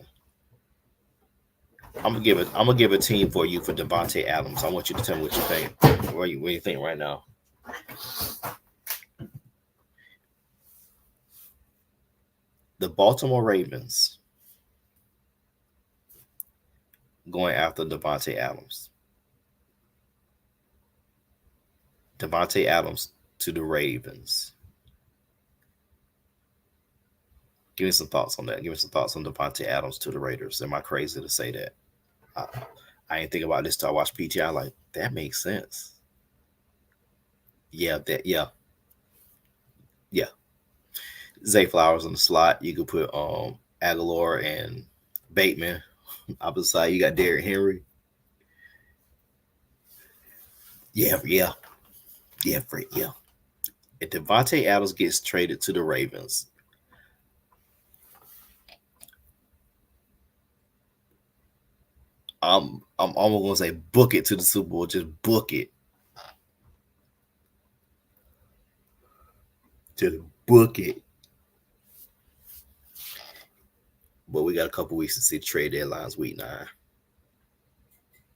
I'm gonna give a team for you for Devontae Adams. I want you to tell me what you think. What you think right now? The Baltimore Ravens going after Devontae Adams. Devontae Adams to the Ravens. Give me some thoughts on that. Give me some thoughts on Devontae Adams to the Raiders. Am I crazy to say that? I ain't think about this till I watched PTI. Like that makes sense. Yeah. Zay Flowers in the slot. You could put Aguilar and Bateman. Opposite side, you got Derrick Henry. Yeah. If Devontae Adams gets traded to the Ravens, I'm almost gonna say book it to the Super Bowl. Just book it. Just book it. but we got a couple weeks to see the trade deadlines. Week 9,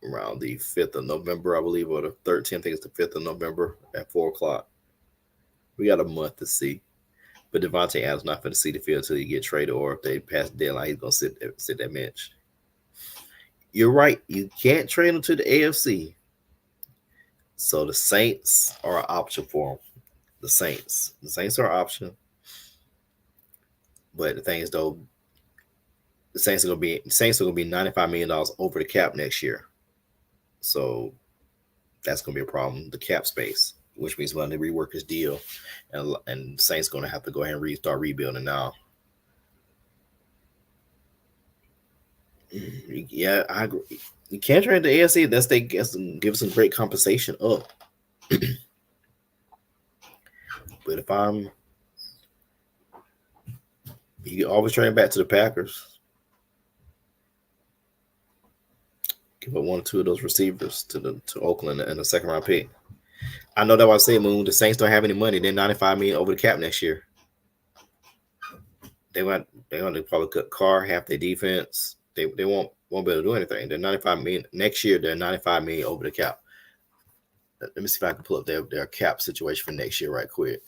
around the 5th of November, I believe, or the 13th. I think it's the 5th of November at 4 o'clock. We got a month to see. But Devontae Adams not going to see the field until he get traded, or if they pass the deadline, he's going to sit that bench. You're right. You can't trade him to the AFC. So the Saints are an option for him. The Saints are an option. But the thing is, though, the Saints are gonna be $95 million over the cap next year. So that's gonna be a problem. The cap space, which means when they rework his deal, and Saints gonna have to go ahead and start rebuilding now. Yeah, I agree. You can't trade the AFC unless they give some great compensation up. But if you can always trade back to the Packers. Give up one or two of those receivers to Oakland and a second round pick. I know that why I say, Moon, the Saints don't have any money. They're 95 million over the cap next year. They're going to probably cut Carr, half their defense. They won't be able to do anything. They're 95 million next year. They're 95 million over the cap. Let me see if I can pull up their cap situation for next year right quick.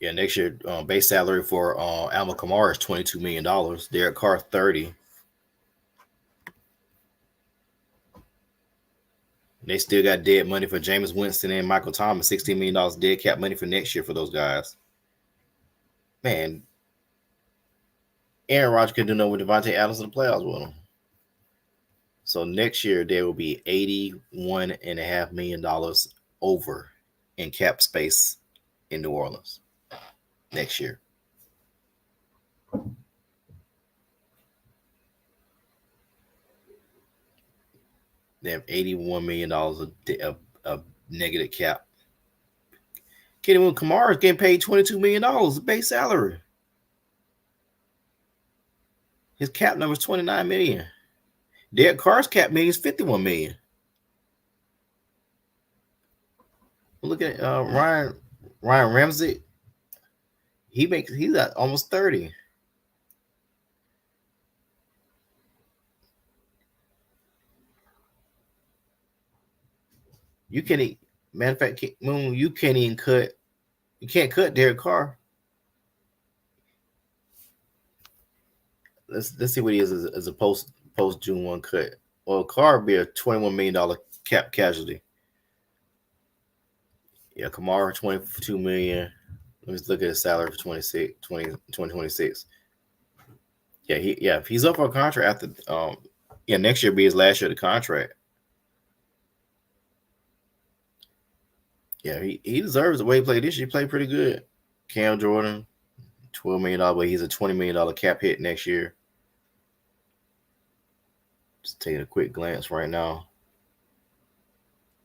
Yeah, next year base salary for Alvin Kamara is $22 million. Derek Carr 30. They still got dead money for Jameis Winston and Michael Thomas. $16 million dead cap money for next year for those guys. Man, Aaron Rodgers couldn't do no with Devontae Adams in the playoffs with him. So next year there will be $81.5 million over in cap space in New Orleans next year. They have $81 million of negative cap. Kenny Kamara is getting paid $22 million base salary. His cap number is $29 million. Derek Carr's cap million is $51 million. Look at Ryan Ramsey. He's at almost 30. You can't. Matter of fact, Moon, you can't even cut. You can't cut Derek Carr. Let's see what he is as a post June 1 cut. Well, Carr would be a $21 million cap casualty. Yeah, Kamara $22 million. Let me just look at his salary for 2026. Yeah, if he's up for a contract after next year will be his last year of the contract. Yeah, he deserves the way he played this year. He played pretty good. Cam Jordan, $12 million, but he's a $20 million cap hit next year. Just taking a quick glance right now.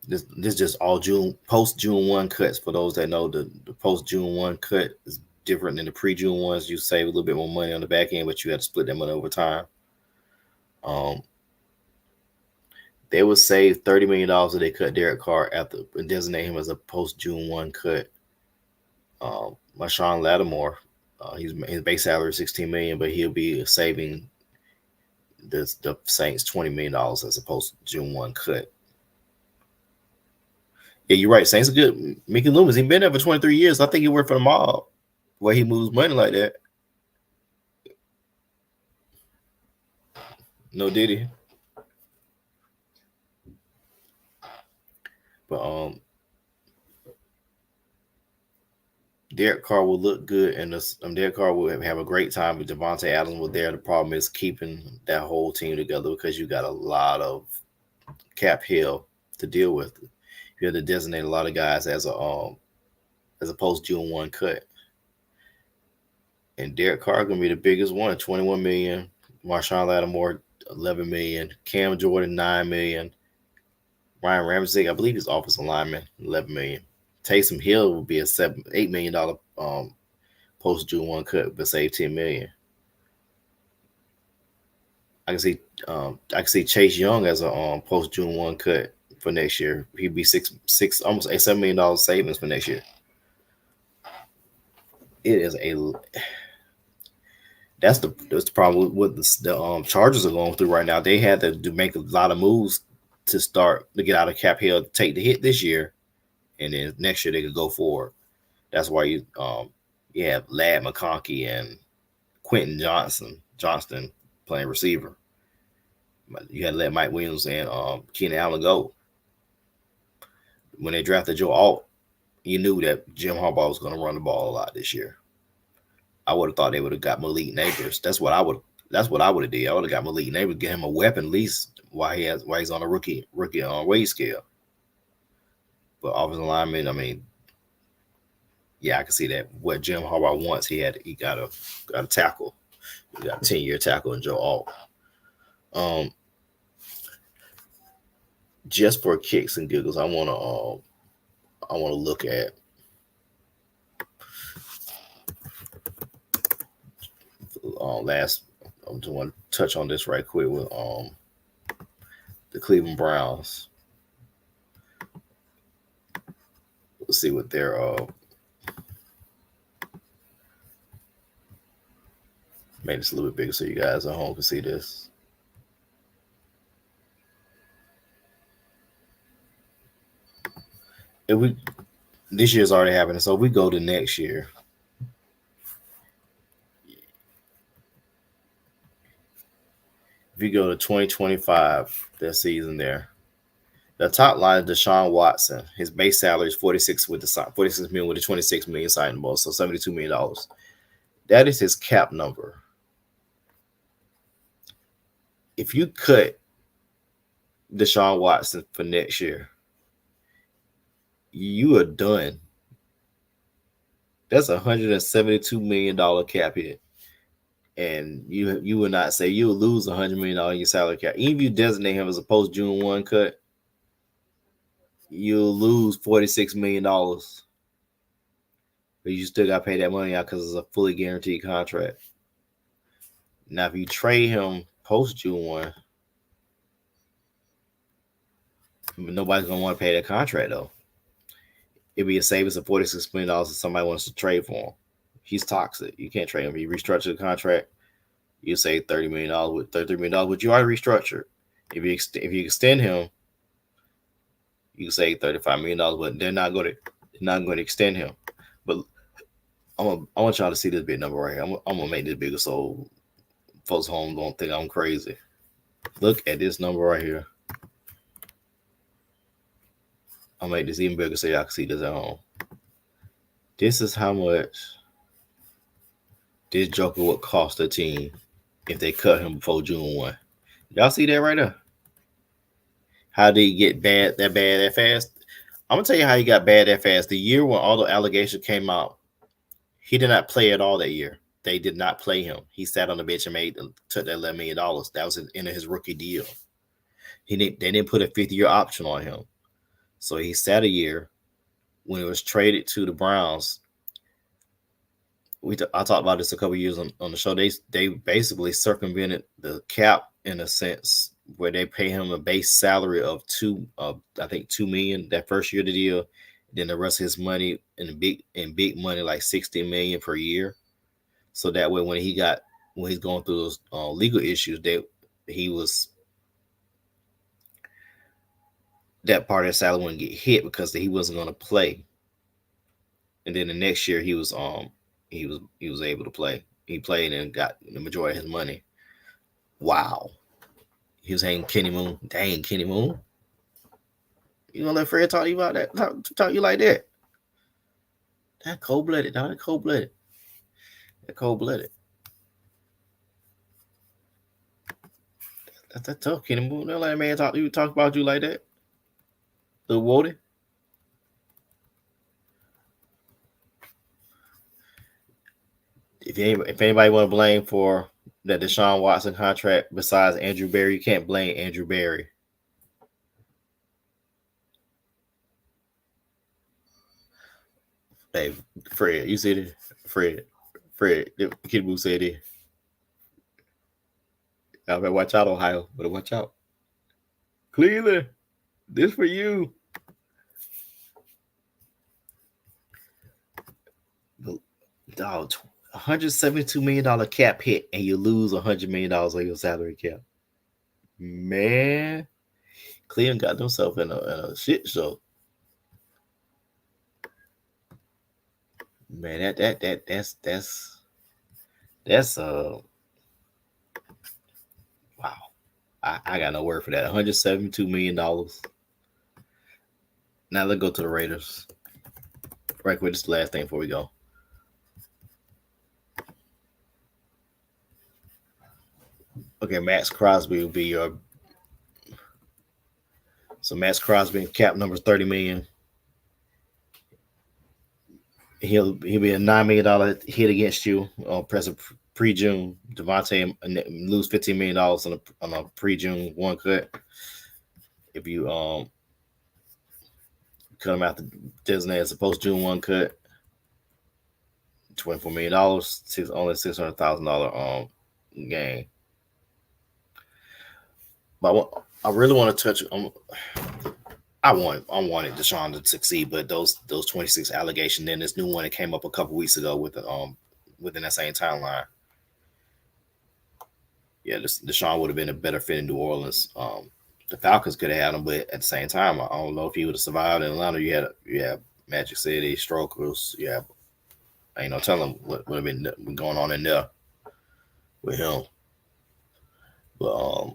This just all post June 1 cuts. For those that know, the post June 1 cut is different than the pre June ones. You save a little bit more money on the back end, but you have to split that money over time. They would save $30 million if they cut Derek Carr after and designate him as a post June 1 cut. Marshawn Lattimore, his base salary is $16 million, but he'll be saving the Saints $20 million as a post June 1 cut. Yeah, you're right. Saints are good. Mickey Loomis, he's been there for 23 years. I think he worked for the mob where he moves money like that. No, did he? But Derek Carr will look good, and Derek Carr will have a great time with Devontae Adams was there. The problem is keeping that whole team together because you got a lot of cap hill to deal with. You have to designate a lot of guys as a post June 1 cut. And Derek Carr gonna be the biggest one, $21 million. Marshawn Lattimore, $11 million. Cam Jordan, $9 million. Ryan Ramsey, I believe he's offensive lineman, $11 million. Taysom Hill would be a $8 million post June 1 cut, but save 10 million. I can see Chase Young as a post June 1 cut for next year. He'd be six almost a $7 million savings for next year. It is a that's the problem with the Chargers are going through right now. They had to make a lot of moves to start to get out of cap hill, take the hit this year, and then next year they could go forward. That's why you have Lad McConkey and Quentin Johnston playing receiver. You had to let Mike Williams and Keenan Allen go. When they drafted Joe Alt, you knew that Jim Harbaugh was going to run the ball a lot this year. I would have thought they would have got Malik Neighbors. That's what I would. That's what I would have did. I would have got Malik Neighbors, get him a weapon at least while he's on a rookie wage scale. But offensive lineman, I mean, yeah, I can see that. What Jim Harbaugh wants, he got a tackle. He got a 10-year tackle in Joe Alt. Just for kicks and giggles, I wanna look at last. I just want to touch on this right quick with the Cleveland Browns. Let's see what their made this a little bit bigger so you guys at home can see this. If we this year's already happening, so if we go to next year, if you go to 2025, that season there, the top line is Deshaun Watson. His base salary is 46 million with a 26 million signing bonus, so $72 million. That is his cap number. If you cut Deshaun Watson for next year, you are done. That's $172 million cap hit. And you would not say you will lose $100 million in your salary cap. Even if you designate him as a post June 1 cut, you'll lose $46 million. But you still got to pay that money out because it's a fully guaranteed contract. Now, if you trade him post June 1, nobody's going to want to pay that contract, though. It'd be a savings of $46 million if somebody wants to trade for him. He's toxic. You can't trade him. If you restructure the contract, you save $30 million with $33 million, but you already restructured. If you extend him, you save $35 million, but they're not going to extend him. But I want y'all to see this big number right here. I'm gonna make this bigger so folks home don't think I'm crazy. Look at this number right here. I'll make this even bigger so y'all can see this at home. This is how much this Joker would cost a team if they cut him before June 1. Y'all see that right there? How did he get bad that fast? I'm gonna tell you how he got bad that fast. The year when all the allegations came out, he did not play at all that year. They did not play him. He sat on the bench and took that $11 million. That was in his rookie deal. They didn't put a 5th-year option on him. So he sat a year. When it was traded to the Browns, I talked about this a couple years on the show. They basically circumvented the cap in a sense where they pay him a base salary of $2 million that first year of the deal. Then the rest of his money in big money like $60 million per year. So that way when he's going through those legal issues, that part of his salary wouldn't get hit because he wasn't going to play. And then the next year he was able to play. He played and got the majority of his money. Wow. He was hanging Kenny Moon. Dang, Kenny Moon. You gonna let Fred talk to you about that? Talk to you like that? That cold-blooded, dog. That cold-blooded. That cold-blooded. That's tough, Kenny Moon. Don't let a man talk about you like that. Little Woody. If anybody want to blame for that Deshaun Watson contract besides Andrew Berry, you can't blame Andrew Berry. Hey, Fred, you see it? Fred, Fred, the kid who said it. I better watch out, Ohio. Better watch out. Cleveland, this for you. Dog, $172 million cap hit, and you lose $100 million on your salary cap. Man, Cleveland got themselves in a shit show. Man, that's wow. I got no word for that. $172 million. Now let's go to the Raiders. Right quick, this is the last thing before we go. Okay, Max Crosby will be your Max Crosby cap number 30 million. He'll be a $9 million hit against you on present pre-June. Devontae lose $15 million on a pre-June one cut. If you cut him out the designated as a post-June one cut, $24 million, only $600,000 gain. But I really want to touch. I wanted Deshaun to succeed, but those 26 allegations, then this new one that came up a couple weeks ago with the within that same timeline. Yeah, Deshaun would have been a better fit in New Orleans. The Falcons could have had him, but at the same time, I don't know if he would have survived in Atlanta. You had Magic City, Strokers. You have, ain't no telling what would have been going on in there with him. But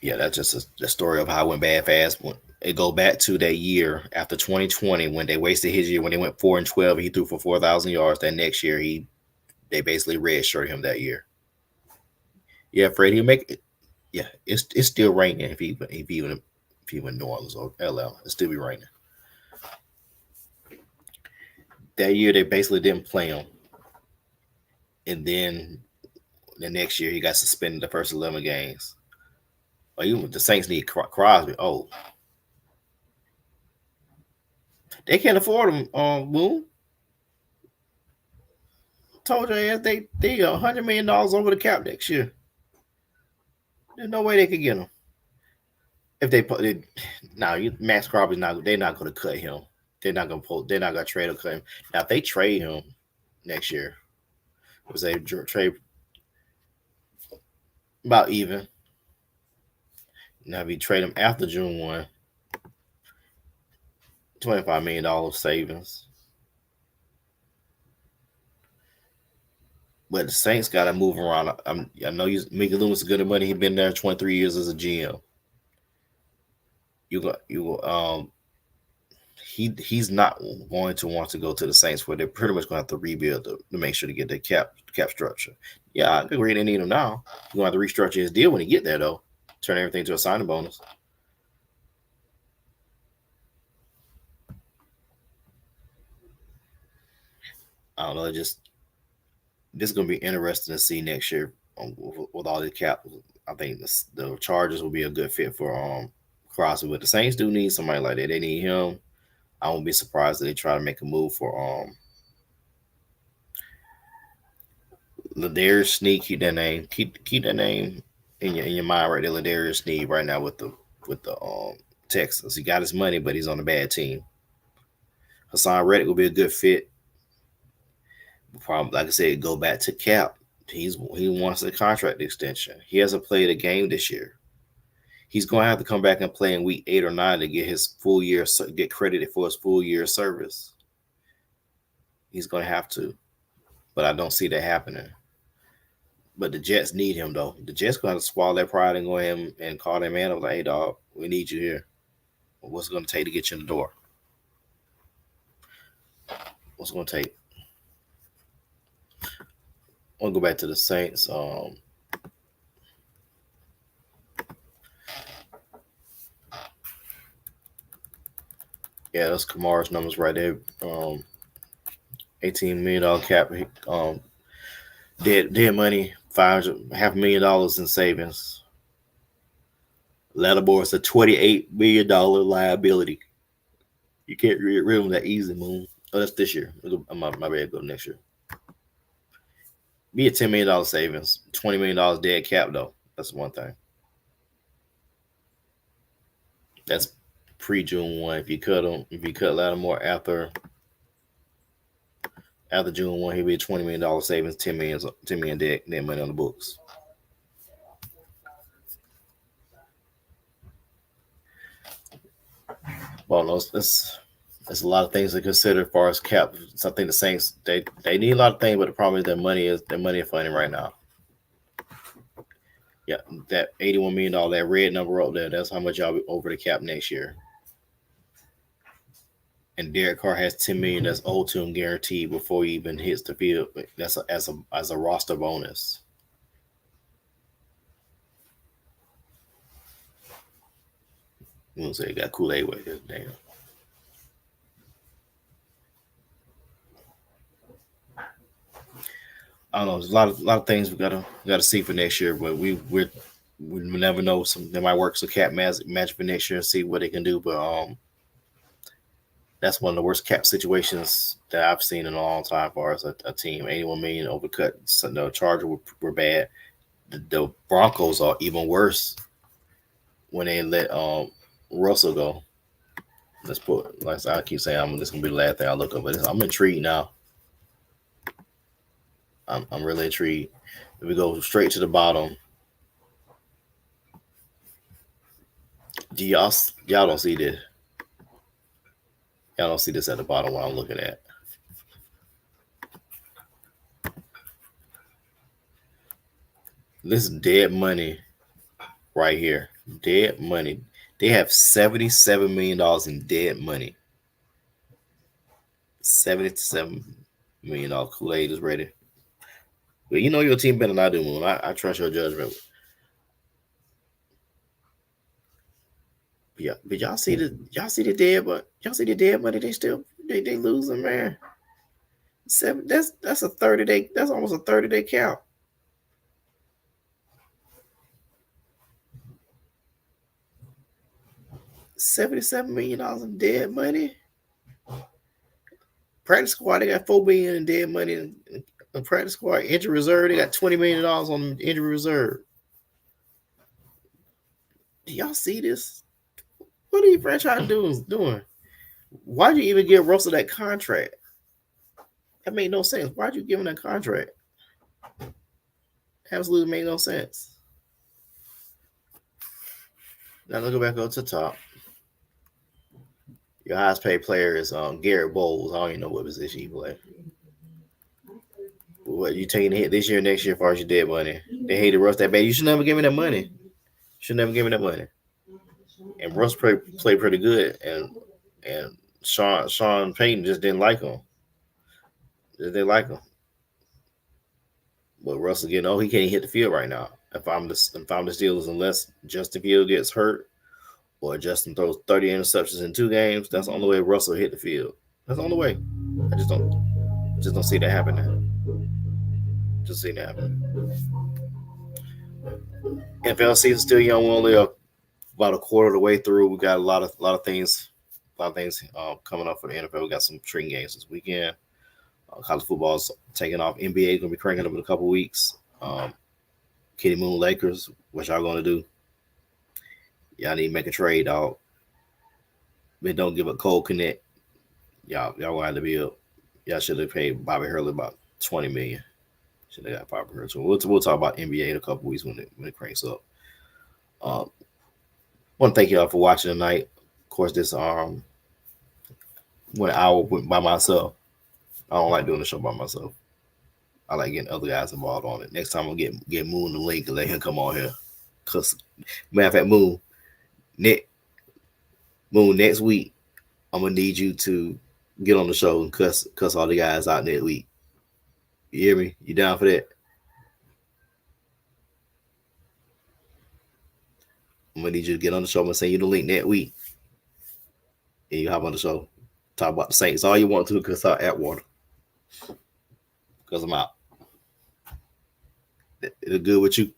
yeah, that's just the story of how it went bad fast. It go back to that year after 2020 when they wasted his year when they went 4-12. He threw for 4,000 yards. That next year they basically redshirted him that year. Yeah, Fred, he'll make it. Yeah, it's still raining if he went New Orleans or LL, it still be raining. That year they basically didn't play him, and then the next year he got suspended the first 11 games. Oh, even the Saints need Crosby. Oh, they can't afford him. Boom. Told you ass they $100 million over the cap next year. There's no way they could get him. If they put it now, Max Crosby's not. They're not going to cut him. They're not going to pull. They're not going to trade or cut him. Now, if they trade him next year, was they trade about even. Now, if you trade him after June 1, $25 million savings. But the Saints got to move around. I know Mickey Loomis is good at money. He's been there 23 years as a GM. He's not going to want to go to the Saints where they're pretty much going to have to rebuild to make sure to get the cap structure. Yeah, I agree they need him now. He's going to have to restructure his deal when he get there though. Turn everything to a signing bonus. I don't know. This is going to be interesting to see next year with all the cap. I think the Chargers will be a good fit for Crosby, but the Saints do need somebody like that. They need him. I won't be surprised if they try to make a move for Ladarius Sneed. Keep that name. Keep that name in your mind right there. Ladarius Sneed right now with the Texans. He got his money, but he's on a bad team. Hassan Reddick will be a good fit. Probably, like I said, go back to cap. He wants a contract extension. He hasn't played a game this year. He's going to have to come back and play in week 8 or 9 to get his full year, get credited for his full year service. He's going to have to, but I don't see that happening. But the Jets need him though. The Jets going to swallow their pride and go ahead and call that man up like, hey dog, we need you here. What's it going to take to get you in the door? What's it going to take? I'll go back to the Saints. Yeah, that's Kamara's numbers right there. $18 million cap. Dead money. $500,000 in savings. Lattimore is a $28 million liability. You can't get rid of him that easy, Moon. Oh, that's this year. My bad. Go next year. Be a $10 million savings. $20 million dead cap though. That's one thing. That's pre-June 1. If you cut him, if you cut Lattimore after June 1, he'll be a $20 million savings. 10 million dead money on the books. Well, no, it's a lot of things to consider as far as cap. So I think the Saints they need a lot of things, but the problem is their money is funding right now. Yeah, that $81 million, that red number up there, that's how much y'all be over the cap next year. And Derek Carr has 10 million that's owed to him guaranteed before he even hits the field. That's as a roster bonus. You know, say he got Kool-Aid with it. Damn. I don't know. There's a lot of things we gotta see for next year, but we never know. Some they might work some cap match for next year and see what they can do. But that's one of the worst cap situations that I've seen in a long time for us. A team 81 million overcut. So the Chargers were bad. The Broncos are even worse when they let Russell go. Let's put like I keep saying, this gonna be the last thing I look up. But I'm intrigued now. I'm really intrigued. If we go straight to the bottom, do y'all don't see this? Y'all don't see this at the bottom what I'm looking at. This is dead money right here. Dead money. They have $77 million in dead money. $77 million. Kool-Aid is ready. But you know your team better than I do, Moon. I trust your judgment. Yeah, but y'all see the dead money. They still they losing, man. That's a 30 day. That's almost a 30 day count. $77 million in dead money. Practice squad, they got $4 million in dead money. In practice squad, injury reserve, they got $20 million on injury reserve. Do y'all see this? What are you franchise doing? Why'd you even give Russell that contract? That made no sense. Why'd you give him that contract? Absolutely made no sense. Now let's go back up to the top. Your highest paid player is Garrett Bowles. I don't even know what position he play. What you taking a hit this year, next year, as far as your dead money? They hated Russ that bad. You should never give me that money. Should never give me that money. And Russ played pretty good, and Sean Payton just didn't like him. Just didn't like him. But Russell getting he can't hit the field right now. If I'm the Steelers, unless Justin Field gets hurt or Justin throws 30 interceptions in 2 games, that's the only way Russell hit the field. That's the only way. I just don't see that happening. Just see that happening. NFL season still young. We're only about a quarter of the way through. We got a lot of things coming up for the NFL. We got some intriguing games this weekend. College football's taking off. NBA is gonna be cranking up in a couple weeks. Kitty Moon Lakers, what y'all gonna do? Y'all need to make a trade, dog. But don't give up Cole Connect. Y'all gonna have to be up. Y'all should have paid Bobby Hurley about 20 million. Should have got Bobby Hurley. So we'll talk about NBA in a couple weeks when it cranks up. Want to thank y'all for watching tonight. Of course, this 1 hour went by myself. I don't like doing the show by myself. I like getting other guys involved on it. Next time I'll get Moon the link and let him come on here. Cause matter of fact, Moon, next week I'm gonna need you to get on the show and cuss all the guys out next week. You hear me? You down for that? I'm gonna need you to get on the show. I'm gonna send you the link next week, and you hop on the show, talk about the Saints all you want to, cause out Atwater, cause I'm out. It'll good with you.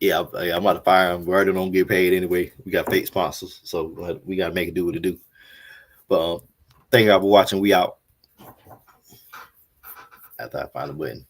Yeah, I'm about to fire him. We already don't get paid anyway. We got fake sponsors, so we got to make it do what it do. But thank y'all for watching. We out after I find the button.